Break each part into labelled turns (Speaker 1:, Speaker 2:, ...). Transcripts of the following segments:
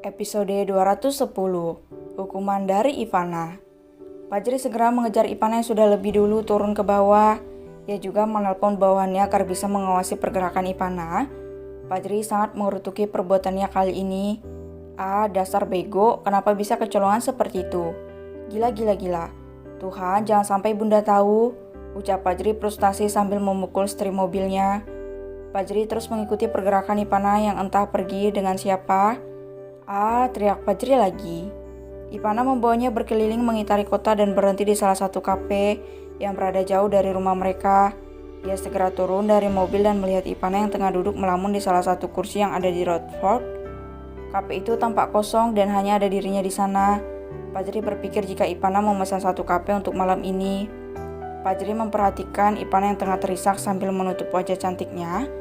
Speaker 1: Episode 210, Hukuman dari Ivana. Fajri segera mengejar Ivana yang sudah lebih dulu turun ke bawah. Ia juga menelpon bawahannya agar bisa mengawasi pergerakan Ivana. Fajri sangat mengerutuki perbuatannya kali ini. Dasar bego, kenapa bisa kecolongan seperti itu? Gila. Tuhan, jangan sampai bunda tahu, ucap Fajri frustasi sambil memukul setir mobilnya. Fajri terus mengikuti pergerakan Ivana yang entah pergi dengan siapa. Teriak Fajri lagi. Ivana membawanya berkeliling mengitari kota dan berhenti di salah satu kafe yang berada jauh dari rumah mereka. Ia segera turun dari mobil dan melihat Ivana yang tengah duduk melamun di salah satu kursi yang ada di Rockford. Kafe itu tampak kosong dan hanya ada dirinya di sana. Fajri berpikir jika Ivana memesan satu kafe untuk malam ini. Fajri memperhatikan Ivana yang tengah terisak sambil menutup wajah cantiknya.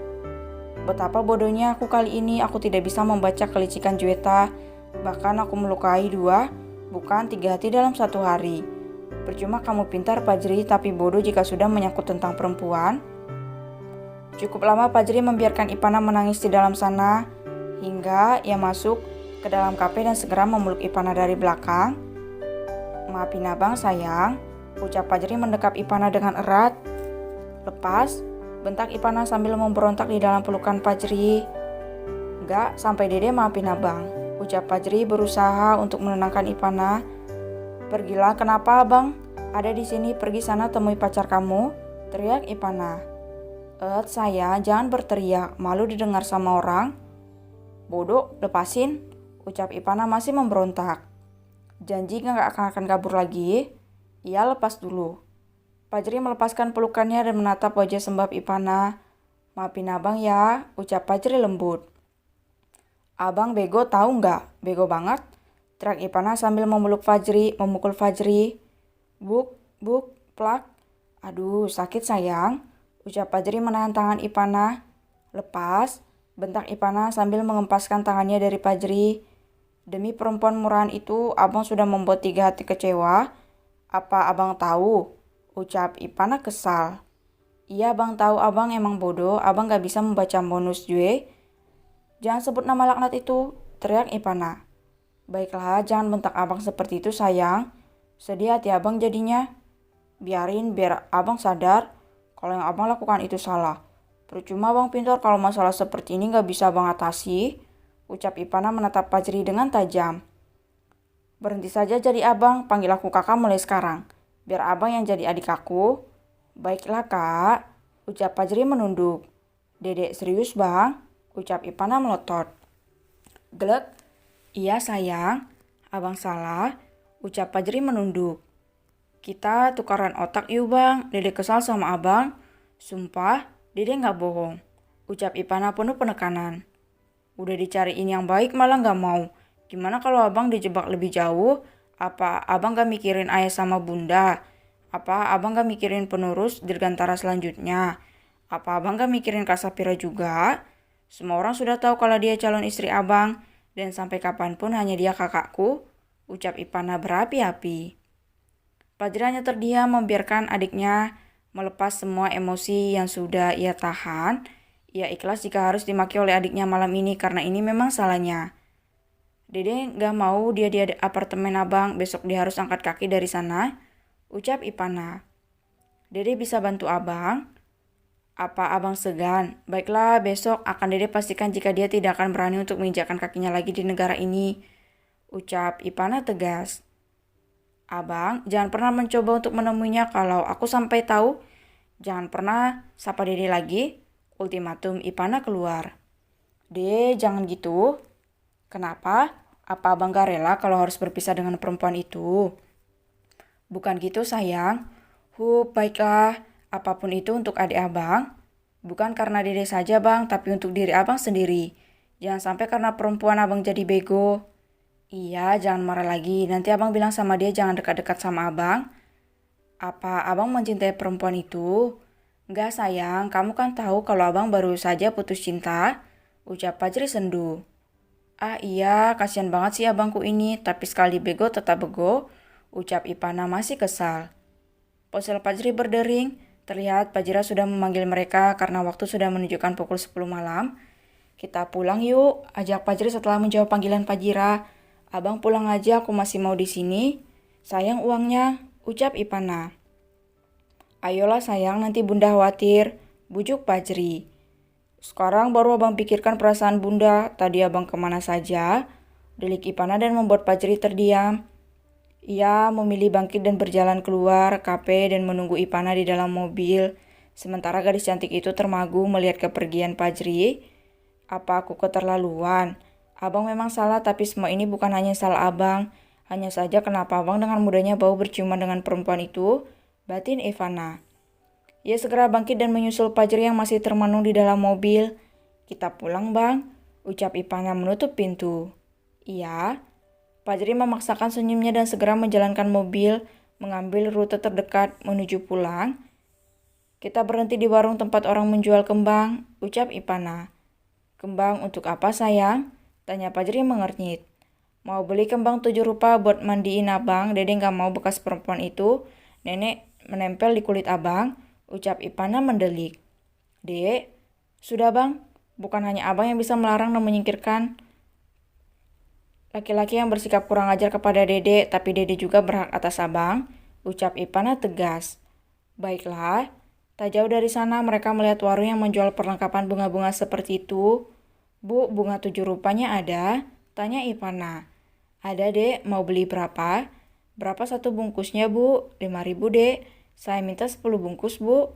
Speaker 1: Betapa bodohnya aku kali ini, aku tidak bisa membaca kelicikan Juwita. Bahkan aku melukai 2, bukan 3 hati dalam satu hari. Percuma kamu pintar Fajri, tapi bodoh jika sudah menyangkut tentang perempuan. Cukup lama Fajri membiarkan Ivana menangis di dalam sana, hingga ia masuk ke dalam kafe dan segera memeluk Ivana dari belakang. Maafin abang sayang, ucap Fajri mendekap Ivana dengan erat. Lepas, bentak Ivana sambil memberontak di dalam pelukan Fajri. Enggak, sampai dede maafin abang, ucap Fajri berusaha untuk menenangkan Ivana. Pergilah, kenapa abang? Ada di sini, pergi sana temui pacar kamu, teriak Ivana. Saya, jangan berteriak, malu didengar sama orang. Bodoh, lepasin, ucap Ivana masih memberontak. Janji gak akan kabur lagi? Iya, lepas dulu. Fajri melepaskan pelukannya dan menatap wajah sembab Ivana. Maafin abang ya, ucap Fajri lembut. Abang bego tahu nggak? Bego banget, teriak Ivana sambil memukul Fajri. Buk, plak. Aduh, sakit sayang, ucap Fajri menahan tangan Ivana. Lepas, bentak Ivana sambil mengempaskan tangannya dari Fajri. Demi perempuan murahan itu, abang sudah membuat 3 hati kecewa. Apa abang tahu? Ucap Ivana kesal. Iya abang tahu, abang emang bodoh, abang gak bisa membaca bonus gue. Jangan sebut nama laknat itu, teriak Ivana. Baiklah, jangan bentak abang seperti itu sayang. Sedih hati abang jadinya. Biarin, biar abang sadar kalau yang abang lakukan itu salah. Percuma abang pintar kalau masalah seperti ini gak bisa abang atasi, ucap Ivana menatap Fajri dengan tajam. Berhenti saja jadi abang, panggil aku kakak mulai sekarang. Biar abang yang jadi adik aku. Baiklah kak, ucap Fajri menunduk. Dedek serius bang, ucap Ivana melotot. Glek, iya sayang, abang salah, ucap Fajri menunduk. Kita tukaran otak yuk bang, dedek kesal sama abang. Sumpah, dedek gak bohong, ucap Ivana penuh penekanan. Udah dicariin yang baik malah gak mau. Gimana kalau abang dijebak lebih jauh? Apa abang gak mikirin ayah sama bunda? Apa abang gak mikirin penerus dirgantara selanjutnya? Apa abang gak mikirin Kak Sapira juga? Semua orang sudah tahu kalau dia calon istri abang. Dan sampai kapanpun hanya dia kakakku, ucap Ivana berapi-api. Fajri hanya terdiam membiarkan adiknya melepas semua emosi yang sudah ia tahan. Ia ikhlas jika harus dimaki oleh adiknya malam ini karena ini memang salahnya. Dede gak mau dia di apartemen abang, besok dia harus angkat kaki dari sana, ucap Ivana. Dede bisa bantu abang? Apa abang segan? Baiklah, besok akan Dede pastikan jika dia tidak akan berani untuk menginjakkan kakinya lagi di negara ini, ucap Ivana tegas. Abang, jangan pernah mencoba untuk menemuinya kalau aku sampai tahu. Jangan pernah sapa Dede lagi, ultimatum Ivana keluar. Dede, jangan gitu. Kenapa? Apa abang gak rela kalau harus berpisah dengan perempuan itu? Bukan gitu sayang. Baiklah. Apapun itu untuk adik abang. Bukan karena dede saja bang, tapi untuk diri abang sendiri. Jangan sampai karena perempuan abang jadi bego. Iya, jangan marah lagi. Nanti abang bilang sama dia jangan dekat-dekat sama abang. Apa abang mencintai perempuan itu? Enggak sayang, kamu kan tahu kalau abang baru saja putus cinta, ucap Fajri sendu. Iya, kasihan banget sih abangku ini, tapi sekali bego tetap bego, ucap Ivana masih kesal. Ponsel Fajri berdering, terlihat Fajira sudah memanggil mereka karena waktu sudah menunjukkan pukul 10 malam. Kita pulang yuk, ajak Fajri setelah menjawab panggilan Fajira. Abang pulang aja, aku masih mau di sini. Sayang uangnya, ucap Ipana. Ayolah sayang, nanti bunda khawatir, bujuk Fajri. Sekarang baru abang pikirkan perasaan bunda, tadi abang kemana saja? Delik Ipana dan membuat Fajri terdiam. Ia memilih bangkit dan berjalan keluar kafe dan menunggu Ipana di dalam mobil. Sementara gadis cantik itu termagu melihat kepergian Fajri. Apa aku keterlaluan? Abang memang salah, tapi semua ini bukan hanya salah abang. Hanya saja kenapa abang dengan mudahnya bau berciuman dengan perempuan itu? Batin Ivana. Ia segera bangkit dan menyusul Fajri yang masih termenung di dalam mobil. Kita pulang bang, ucap Ivana menutup pintu. Iya. Fajri memaksakan senyumnya dan segera menjalankan mobil, mengambil rute terdekat menuju pulang. Kita berhenti di warung tempat orang menjual kembang, ucap Ipana. Kembang untuk apa sayang? Tanya Fajri mengernyit. Mau beli kembang 7 rupa buat mandiin abang, Dede gak mau bekas perempuan itu. Nenek menempel di kulit abang, ucap Ipana mendelik. Dek, sudah bang, bukan hanya abang yang bisa melarang dan menyingkirkan laki-laki yang bersikap kurang ajar kepada Dede, tapi Dede juga berhak atas abang, ucap Ipana tegas. Baiklah, tak jauh dari sana mereka melihat warung yang menjual perlengkapan bunga-bunga seperti itu. Bu, bunga 7 rupanya ada? Tanya Ipana. Ada dek, mau beli berapa? Berapa satu bungkusnya bu? 5.000 dek, saya minta 10 bungkus bu.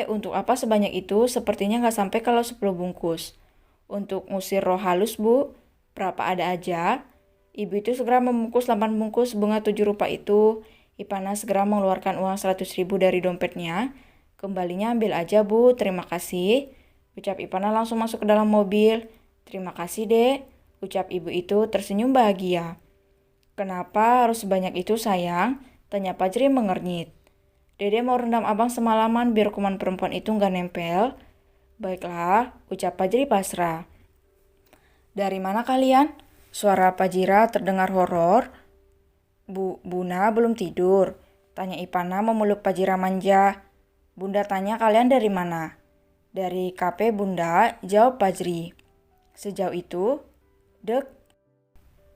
Speaker 1: Untuk apa sebanyak itu? Sepertinya gak sampai kalau 10 bungkus. Untuk ngusir roh halus bu. Berapa ada aja? Ibu itu segera membungkus 8 bungkus bunga 7 rupa itu. Ipana segera mengeluarkan uang 100.000 dari dompetnya. Kembalinya ambil aja bu, terima kasih. Ucap Ipana langsung masuk ke dalam mobil. Terima kasih dek, ucap ibu itu tersenyum bahagia. Kenapa harus sebanyak itu sayang? Tanya Fajri mengernyit. Dede mau rendam abang semalaman biar kuman perempuan itu gak nempel. Baiklah, ucap Fajri pasrah. Dari mana kalian? Suara Fajira terdengar horor. Buna belum tidur, tanya Ipana memeluk Fajira manja. Bunda tanya kalian dari mana? Dari kafe bunda, jawab Fajri. Sejauh itu? Dek.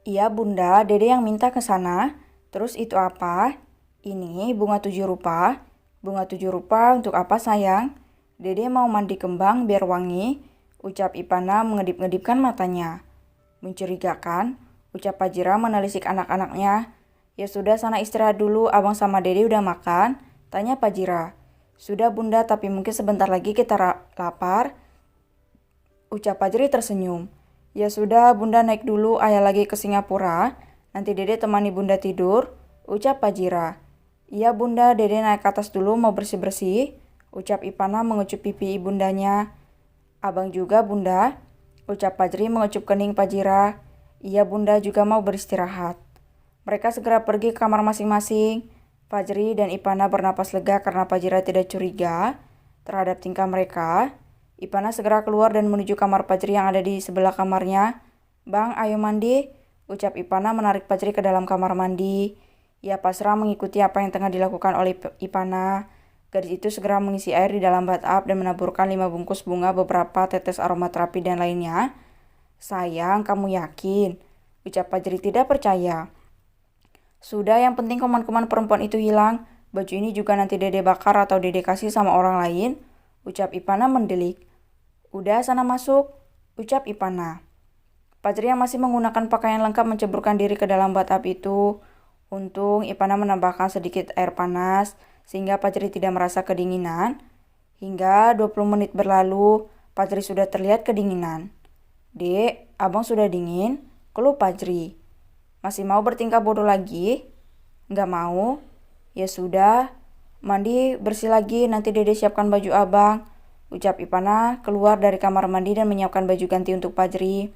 Speaker 1: Iya bunda, Dede yang minta ke sana. Terus itu apa? Ini bunga 7 rupa. Bunga 7 rupa untuk apa sayang? Dede mau mandi kembang biar wangi, ucap Ipana mengedip-ngedipkan matanya. Mencurigakan, ucap Fajira menelisik anak-anaknya. Ya sudah sana istirahat dulu, abang sama Dede udah makan? Tanya Fajira. Sudah bunda, tapi mungkin sebentar lagi kita lapar, ucap Fajri tersenyum. Ya sudah bunda naik dulu, ayah lagi ke Singapura. Nanti Dede temani bunda tidur, ucap Fajira. Iya bunda, Dede naik ke atas dulu mau bersih-bersih, ucap Ipana mengecup pipi ibundanya. Abang juga bunda, ucap Fajri mengecup kening Fajira. Iya bunda juga mau beristirahat. Mereka segera pergi ke kamar masing-masing. Fajri dan Ipana bernapas lega karena Fajira tidak curiga terhadap tingkah mereka. Ipana segera keluar dan menuju kamar Fajri yang ada di sebelah kamarnya. Bang, ayo mandi, ucap Ipana menarik Fajri ke dalam kamar mandi. Ia pasrah mengikuti apa yang tengah dilakukan oleh Ipana. Gadis itu segera mengisi air di dalam bathtub dan menaburkan 5 bungkus bunga, beberapa tetes aromaterapi dan lainnya. Sayang, kamu yakin? Ucap Fajri tidak percaya. Sudah, yang penting kuman-kuman perempuan itu hilang. Baju ini juga nanti Dede bakar atau Dede kasih sama orang lain, ucap Ipana mendelik. Udah sana masuk, ucap Ipana. Fajri yang masih menggunakan pakaian lengkap menceburkan diri ke dalam bathtub itu. Untung Ipana menambahkan sedikit air panas sehingga Fajri tidak merasa kedinginan. Hingga 20 menit berlalu, Fajri sudah terlihat kedinginan. Dek, abang sudah dingin, keluh Fajri. Masih mau bertingkah bodoh lagi? Nggak mau? Ya sudah, mandi bersih lagi, nanti Dede siapkan baju abang, ucap Ipana keluar dari kamar mandi dan menyiapkan baju ganti untuk Fajri.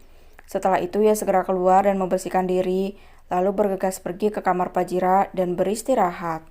Speaker 1: Setelah itu ia segera keluar dan membersihkan diri, lalu bergegas pergi ke kamar Fajira dan beristirahat.